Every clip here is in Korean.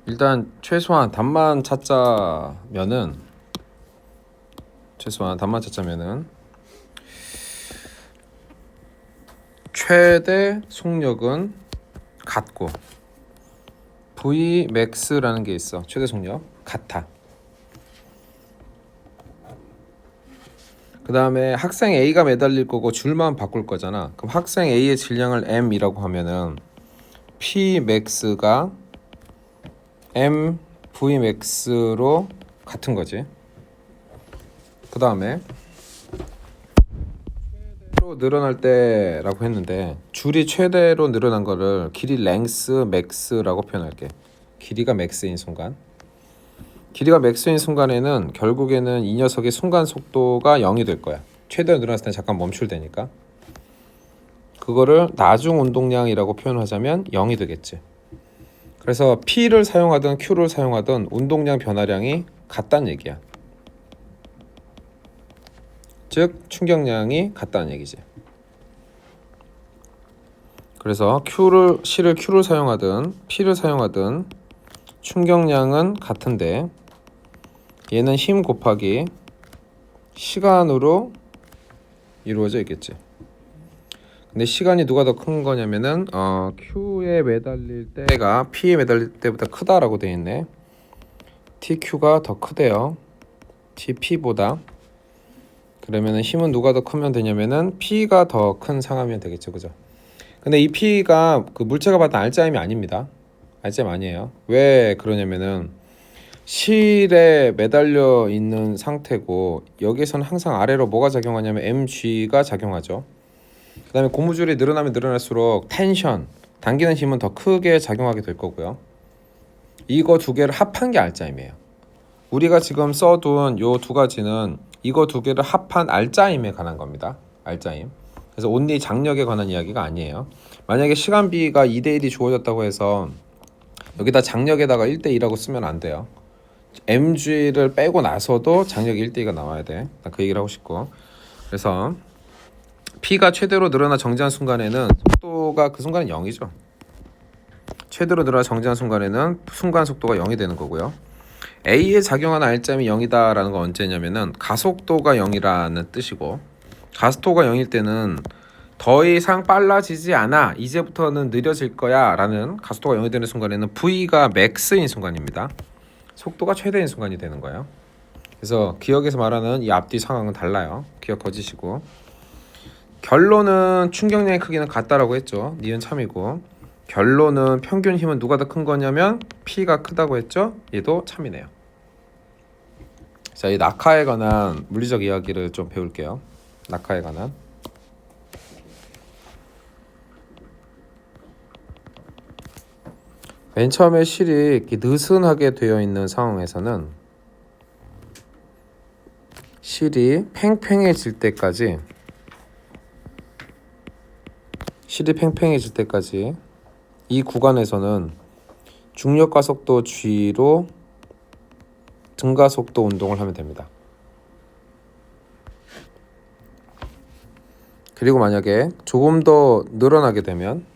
일단 최소한 답만 찾자면은 최대 속력은 같고 Vmax라는 게 있어. 최대 속력 같아. 그 다음에 학생 A가 매달릴 거고 줄만 바꿀 거잖아. 그럼 학생 A의 질량을 M이라고 하면은 Pmax가 M Vmax로 같은 거지. 그 다음에 최대로 늘어날 때라고 했는데 줄이 최대로 늘어난 거를 길이 랭스 맥스라고 표현할게. 길이가 맥스인 순간. 길이가 맥스인 순간에는 결국에는 이 녀석의 순간 속도가 0이 될 거야. 최대로 늘어났을 때 잠깐 멈출 때니까. 그거를 나중 운동량이라고 표현하자면 0이 되겠지. 그래서 P를 사용하든 Q를 사용하든 운동량 변화량이 같다는 얘기야. 즉 충격량이 같다는 얘기지. 그래서 C를 Q를 사용하든 P를 사용하든 충격량은 같은데 얘는 힘 곱하기 시간으로 이루어져 있겠지. 근데 시간이 누가 더 큰 거냐면은 Q에 매달릴 때가 P에 매달릴 때보다 크다라고 돼 있네. TQ가 더 크대요. TP보다. 그러면은 힘은 누가 더 크면 되냐면은 P가 더 큰 상하면 되겠죠, 그죠? 근데 이 P가 그 물체가 받은 알짜임이 아닙니다. 알짜임 아니에요. 왜 그러냐면은 실에 매달려 있는 상태고 여기서는 항상 아래로 뭐가 작용하냐면 mg가 작용하죠. 그 다음에 고무줄이 늘어나면 늘어날수록 텐션, 당기는 힘은 더 크게 작용하게 될 거고요. 이거 두 개를 합한 게 알짜임이에요. 우리가 지금 써둔 요 두 가지는 이거 두 개를 합한 알짜임에 관한 겁니다. 알짜임. 그래서 온리 장력에 관한 이야기가 아니에요. 만약에 시간비가 2대1이 주어졌다고 해서 여기다 장력에다가 1대2라고 쓰면 안 돼요. mg를 빼고 나서도 장력이 1대2가 나와야 돼. 그 얘기를 하고 싶고. 그래서 P가 최대로 늘어나 정지한 순간에는 속도가 그 순간은 0이죠. 최대로 늘어나 정지한 순간에는 순간 속도가 0이 되는 거고요. A에 작용하는 알짜임이 0이다라는 건 언제냐면은 가속도가 0이라는 뜻이고, 가속도가 0일 때는 더 이상 빨라지지 않아, 이제부터는 느려질 거야 라는 가속도가 0이 되는 순간에는 V가 맥스인 순간입니다. 속도가 최대인 순간이 되는 거예요. 그래서 기억에서 말하는 이 앞뒤 상황은 달라요. 기억 거지시고. 결론은 충격량의 크기는 같다라고 했죠. 니은 참이고. 결론은 평균 힘은 누가 더 큰 거냐면 P가 크다고 했죠. 얘도 참이네요. 자, 이 낙하에 관한 물리적 이야기를 좀 배울게요. 낙하에 관한. 맨 처음에 실이 이렇게 느슨하게 되어 있는 상황에서는 실이 팽팽해질 때까지 이 구간에서는 중력가속도 G로 등가속도 운동을 하면 됩니다. 그리고 만약에 조금 더 늘어나게 되면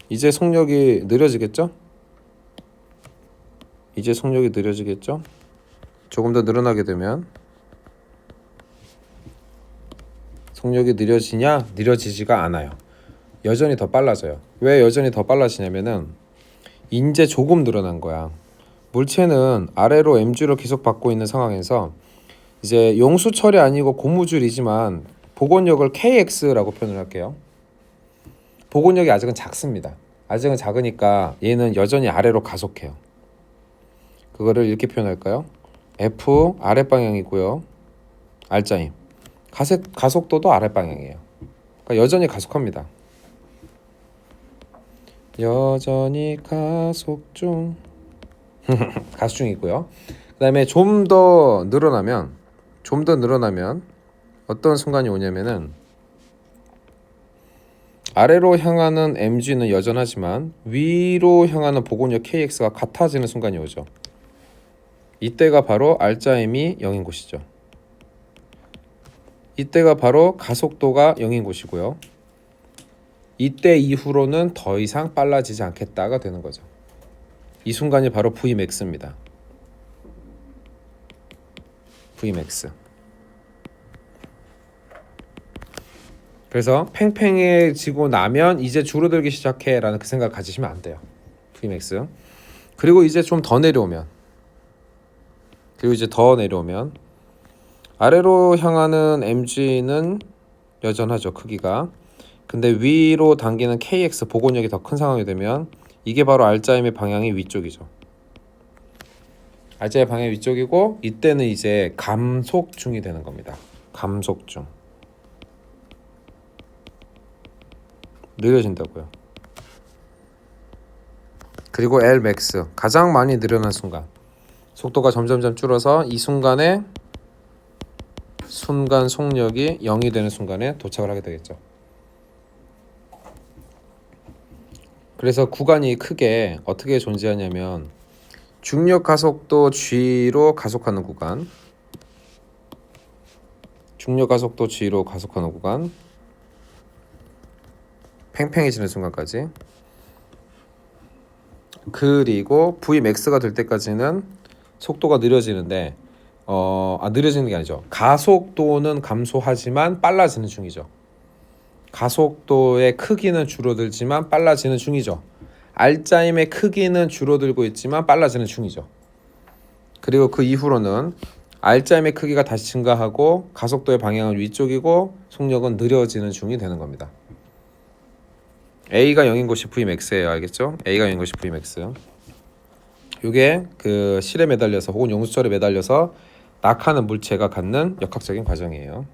이제 속력이 느려지겠죠? 조금 더 늘어나게 되면 속력이 느려지냐? 느려지지가 않아요. 여전히 더 빨라져요. 왜 여전히 더 빨라지냐면은 이제 조금 늘어난 거야. 물체는 아래로 mg를 계속 받고 있는 상황에서 이제 용수철이 아니고 고무줄이지만 복원력을 kx라고 표현을 할게요. 복원력이 아직은 작습니다. 아직은 작으니까 얘는 여전히 아래로 가속해요. 그거를 이렇게 표현할까요? F 아랫방향이고요. 알짜임. 가속도도 아랫방향이에요. 그러니까 여전히 가속합니다. 여전히 가속 중. 가속 중이고요. 그 다음에 좀 더 늘어나면 어떤 순간이 오냐면은 아래로 향하는 mg는 여전하지만 위로 향하는 복원력 kx가 같아지는 순간이 오죠. 이때가 바로 알짜임이 0인 곳이죠. 이때가 바로 가속도가 0인 곳이고요. 이때 이후로는 더 이상 빨라지지 않겠다가 되는 거죠. 이 순간이 바로 Vmax입니다. Vmax. 그래서 팽팽해지고 나면 이제 줄어들기 시작해 라는 그 생각 가지시면 안 돼요. Vmax. 그리고 이제 좀 더 내려오면, 아래로 향하는 mg는 여전하죠, 크기가. 근데 위로 당기는 kx 복원력이 더 큰 상황이 되면 이게 바로 알짜임의 방향이 위쪽이죠. 알짜의 방향이 위쪽이고, 이때는 이제 감속중이 되는 겁니다. 감속중. 느려진다고요. 그리고 Lmax, 가장 많이 늘어난 순간, 속도가 점점점 줄어서 이 순간에 순간 속력이 0이 되는 순간에 도착을 하게 되겠죠. 그래서 구간이 크게 어떻게 존재하냐면, 중력 가속도 g로 가속하는 구간, 중력 가속도 g로 가속하는 구간, 팽팽해지는 순간까지, 그리고 Vmax가 될 때까지는 속도가 느려지는데, 느려지는 게 아니죠. 가속도는 감소하지만 빨라지는 중이죠. 가속도의 크기는 줄어들지만 빨라지는 중이죠. 알짜임의 크기는 줄어들고 있지만 빨라지는 중이죠. 그리고 그 이후로는 알짜임의 크기가 다시 증가하고 가속도의 방향은 위쪽이고 속력은 느려지는 중이 되는 겁니다. A가 0인 곳이 Vmax예요. 알겠죠? A가 0인 곳이 Vmax. 이게 그 실에 매달려서 혹은 용수철에 매달려서 낙하는 물체가 갖는 역학적인 과정이에요.